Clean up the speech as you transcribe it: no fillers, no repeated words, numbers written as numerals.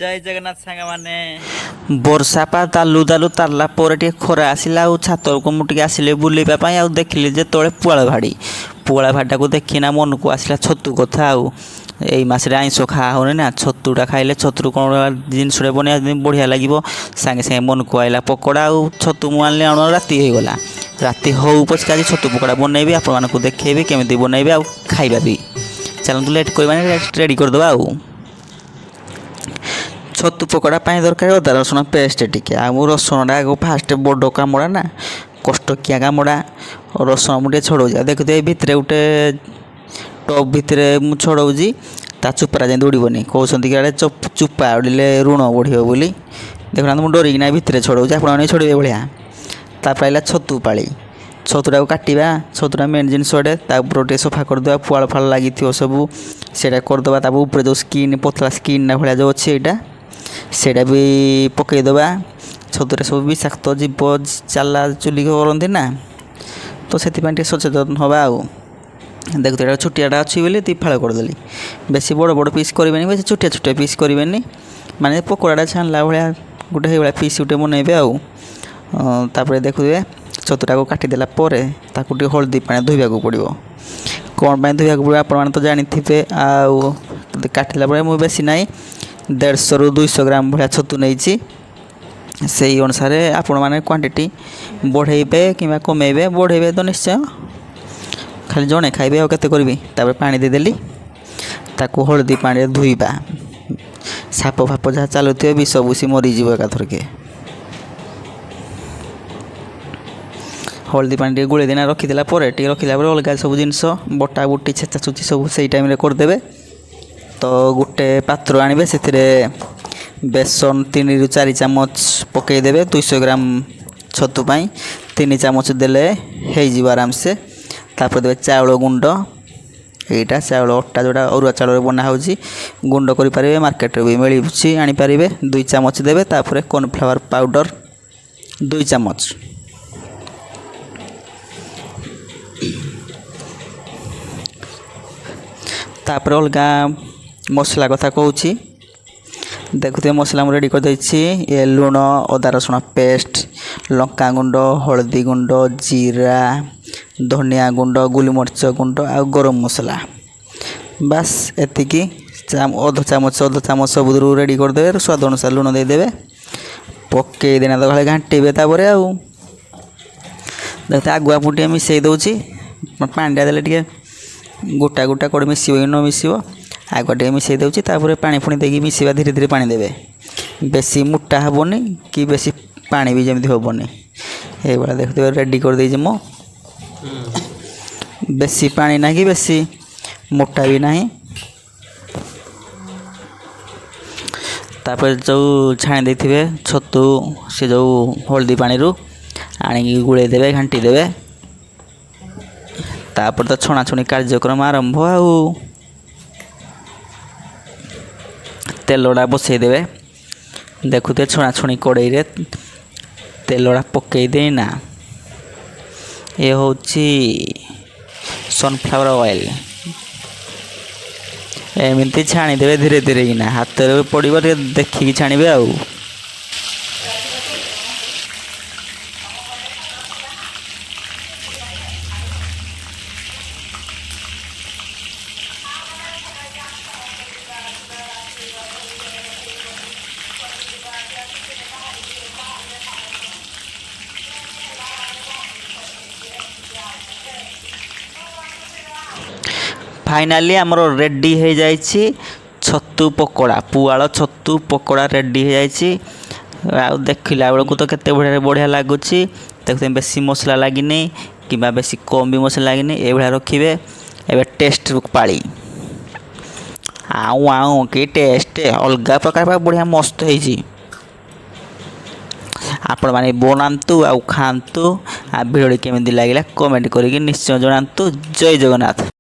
जय जगन्नाथ सांग मैंने ବର୍ଷା ପା ଦାଲୁ ଦାଲୁ ତାରିଲା ପରେ ଟିକେ ଖରା ଆସିଲା ଆଉ ଛାତକୁ ମୁଁ ଟିକେ ଆସିଲି ବୁଲିବା ପାଇଁ ଆଉ ଦେଖିଲି ଯେତେବେଳେ ପୁଆଳ ଭାଡ଼ିଟାକୁ ଦେଖିନା ମନକୁ ଆସିଲା ଛତୁ କଥା ଆଉ ଏଇ ମାସରେ ଆଇଁଷ ଖା ହେଉନି ନା ଛତୁଟା ଖାଇଲେ ଛତୁରୁ କ'ଣ ଜିନିଷଟା ବନେଇବା ବଢ଼ିଆ ଲାଗିବ ସାଙ୍ଗେ ସାଙ୍ଗେ ମନକୁ ଆଇଲା ପକୋଡ଼ା ଆଉ ଛତୁ ମୁଁ ଆଣିଲି ଆଣୁ ରାତି ହେଇଗଲା ରାତି ହଉ ପଛେ ଆଜି ଛତୁ ପକୋଡ଼ା ବନେଇବି ଆପଣମାନଙ୍କୁ ଦେଖେଇବି କେମିତି ବନେଇବି ଆଉ ଖାଇବା ବି ଚାଲନ୍ତୁ ଲେଟ୍ କରିବାନି ରେଡ଼ି କରିଦେବା ଆଉ ଛତୁ ପକୋଡ଼ା ପାଇଁ ଦରକାର ଅଦା ରସୁଣ ପେଷ୍ଟ ଟିକେ ଆଉ ମୁଁ ରସୁଣଟା ଆଗ ଫାଷ୍ଟ ବଡ଼ କାମୁଡ଼ା ନା କଷ୍ଟକିଆ କାମୁଡ଼ା ରସୁଣ ମୁଁ ଟିକେ ଛଡ଼ଉଛି ଆଉ ଦେଖୁଥିବେ ଏଇ ଭିତରେ ଗୋଟେ ଟପ୍ ଭିତରେ ମୁଁ ଛଡ଼ଉଛି ତା ଚୁପାଟା ଯେମିତି ଉଡ଼ିବନି କହୁଛନ୍ତି କି ଆଡ଼େ ଚୁପା ଉଡ଼ିଲେ ଋଣ ବଢ଼ିବ ବୋଲି ଦେଖୁନାହାନ୍ତି ମୁଁ ଡରିକିନା ଭିତରେ ଛଡ଼ଉଛି ଆପଣମାନେ ଛଡ଼େଇବେ ଭଳିଆ ତାପରେ ଆସିଲା ଛତୁ ପାଳି ଛତୁଟାକୁ କାଟିବା ଛତୁଟା ମେନ୍ ଜିନିଷ ଏଟେ ତା ଉପରେ ଟିକେ ସଫା କରିଦେବା ପୁଆଳ ଫାଳ ଲାଗିଥିବ ସବୁ ସେଇଟା କରିଦେବା ତାପରେ ଉପରେ ଯେଉଁ ସ୍କିନ୍ ପତଳା ସ୍କିନ୍ ଭଳିଆ ଯେଉଁ ଅଛି ଏଇଟା ସେଇଟା ବି ପକାଇଦେବା ଛତୁରେ ସବୁ ବିଷାକ୍ତ ଜୀବ ଚାଲା ଚୁଲି କରନ୍ତି ନା ତ ସେଥିପାଇଁ ଟିକେ ସଚେତନ ହେବା ଆଉ ଦେଖୁଥିବେ ଏଇଟା ଛୋଟିଆଟା ଅଛି ବୋଲି ଦିଫାଳ କରିଦେଲି ବେଶୀ ବଡ଼ ବଡ଼ ପିସ୍ କରିବେନି ବେଶୀ ଛୋଟିଆ ଛୋଟିଆ ପିସ୍ କରିବେନି ମାନେ ପକୋଡ଼ାଟା ଛାଣିଲା ଭଳିଆ ଗୋଟେ ହେଇଭଳିଆ ପିସ୍ ଗୋଟେ ବନେଇବେ ଆଉ ତାପରେ ଦେଖୁଥିବେ ଛତୁଟାକୁ କାଟିଦେଲା ପରେ ତାକୁ ଟିକେ ହଳଦୀ ପାଣି ଧୋଇବାକୁ ପଡ଼ିବ କ'ଣ ପାଇଁ ଧୋଇବାକୁ ପଡ଼ିବ ଆପଣମାନେ ତ ଜାଣିଥିବେ ଆଉ କାଟିଲା ପରେ ମୁଁ ବେଶୀ ନାହିଁ 150ରୁ 200 ଗ୍ରାମ ଭଳିଆ ଛତୁ ନେଇଛି ସେଇ ଅନୁସାରେ ଆପଣମାନେ କ୍ୱାଣ୍ଟିଟି ବଢ଼େଇବେ କିମ୍ବା କମେଇବେ ବଢ଼େଇବେ ତ ନିଶ୍ଚୟ ଖାଲି ଜଣେ ଖାଇବେ ଆଉ କେତେ କରିବି ତାପରେ ପାଣି ଦେଇଦେଲି ତାକୁ ହଳଦୀ ପାଣିରେ ଧୋଇବା ସାପ ଫାପ ଯାହା ଚାଲୁଥିବେ ବିଷ ବୁସି ମରିଯିବ ଏକାଥରକେ ହଳଦୀ ପାଣି ଟିକେ ଗୋଳେଇ ଦେଇନା ରଖିଦେଲା ପରେ ଟିକେ ରଖିଲା ପରେ ଅଲଗା ସବୁ ଜିନିଷ ବଟା ବୁଟି ଛେଚା ଛୁଚି ସବୁ ସେଇ ଟାଇମ୍ରେ କରିଦେବେ ତ ଗୋଟେ ପାତ୍ର ଆଣିବେ ସେଥିରେ ବେସନ 3ରୁ 4 ଚାମଚ ପକାଇଦେବେ 200 ଗ୍ରାମ ଛତୁ ପାଇଁ 3 ଚାମଚ ଦେଲେ ହେଇଯିବ ଆରାମସେ ତାପରେ ଦେବେ ଚାଉଳ ଗୁଣ୍ଡ ଏଇଟା ଚାଉଳ ଅଟା ଯେଉଁଟା ଅରୁଆ ଚାଉଳରେ ବନା ହେଉଛି ଗୁଣ୍ଡ କରିପାରିବେ ମାର୍କେଟରେ ବି ମିଳୁଛି ଆଣିପାରିବେ 2 ଚାମଚ ଦେବେ ତାପରେ କର୍ଣ୍ଣଫ୍ଲାୱାର ପାଉଡ଼ର 2 ଚାମଚ ତାପରେ ଅଲଗା ମସଲା କଥା କହୁଛି ଦେଖୁଥିବେ ମସଲା ମୁଁ ରେଡ଼ି କରିଦେଇଛି ଏ ଲୁଣ ଅଦା ରସୁଣ ପେଷ୍ଟ ଲଙ୍କାଗୁଣ୍ଡ ହଳଦୀ ଗୁଣ୍ଡ ଜିରା ଧନିଆ ଗୁଣ୍ଡ ଗୋଲମରିଚ ଗୁଣ୍ଡ ଆଉ ଗରମ ମସଲା ବାସ୍ ଏତିକି ଅଧ ଚାମଚ ସବୁଥିରୁ ରେଡ଼ି କରିଦେବେ ସ୍ୱାଦ ଅନୁସାରେ ଲୁଣ ଦେଇଦେବେ ପକାଇ ଦେନା ତ ଖାଲି ଘାଣ୍ଟିବେ ତାପରେ ଆଉ ଦେଖୁଥିବେ ଆଗୁଆ ଟିକେ ମିଶାଇ ଦେଉଛି ପାଣିଟା ଦେଲେ ଟିକେ ଗୋଟା ଗୋଟା କରି ମିଶିବ କି ନ ମିଶିବ ଆଗୁଆ ଟିକେ ମିଶାଇ ଦେଉଛି ତାପରେ ପାଣି ପୁଣି ଦେଇକି ମିଶାଇବା ଧୀରେ ଧୀରେ ପାଣି ଦେବେ ବେଶୀ ମୋଟା ହେବନି କି ବେଶୀ ପାଣି ବି ଯେମିତି ହେବନି ଏଇଭଳିଆ ଦେଖୁଥିବେ ରେଡ଼ି କରିଦେଇଛି ମୁଁ ବେଶୀ ପାଣି ନାହିଁ କି ବେଶୀ ମୋଟା ବି ନାହିଁ ତାପରେ ଯେଉଁ ଛାଣି ଦେଇଥିବେ ଛତୁ ସେ ଯେଉଁ ହଳଦୀ ପାଣିରୁ ଆଣିକି ଗୋଳେଇ ଦେବେ ଘାଣ୍ଟି ଦେବେ ତାପରେ ତ ଛଣାଛଣି କାର୍ଯ୍ୟକ୍ରମ ଆରମ୍ଭ ଆଉ ତେଲଟା ବସେଇ ଦେବେ ଦେଖୁଥିବେ ଛଣାଛଣି କଡ଼େଇରେ ତେଲଟା ପକାଇ ଦେଇନା ଏ ହେଉଛି ସନଫ୍ଲାୱାର ଅଏଲ୍ ଏମିତି ଛାଣିଦେବେ ଧୀରେ ଧୀରେ କିନା ହାତରେ ପଡ଼ିବ ଟିକେ ଦେଖିକି ଛାଣିବେ ଆଉ फाइनाली आमर रेडी हो जाए छतु पकोड़ा पुआल छतु पकोड़ा रेडी हो जाए देखला बेलू तो केते बढ़िया बढ़िया लगुच देखते बेसी मसला लगिनी कि बेसी कम भी मसला लगिनी ये रखिए एवं टेस्ट पाली आउ आउ कि टेस्ट अलग प्रकार बढ़िया मस्त है आपण मैंने बनातु आउ खातु आ भिडियो केमी लगे कमेंट करके निश्चय जनातु जय जगन्नाथ।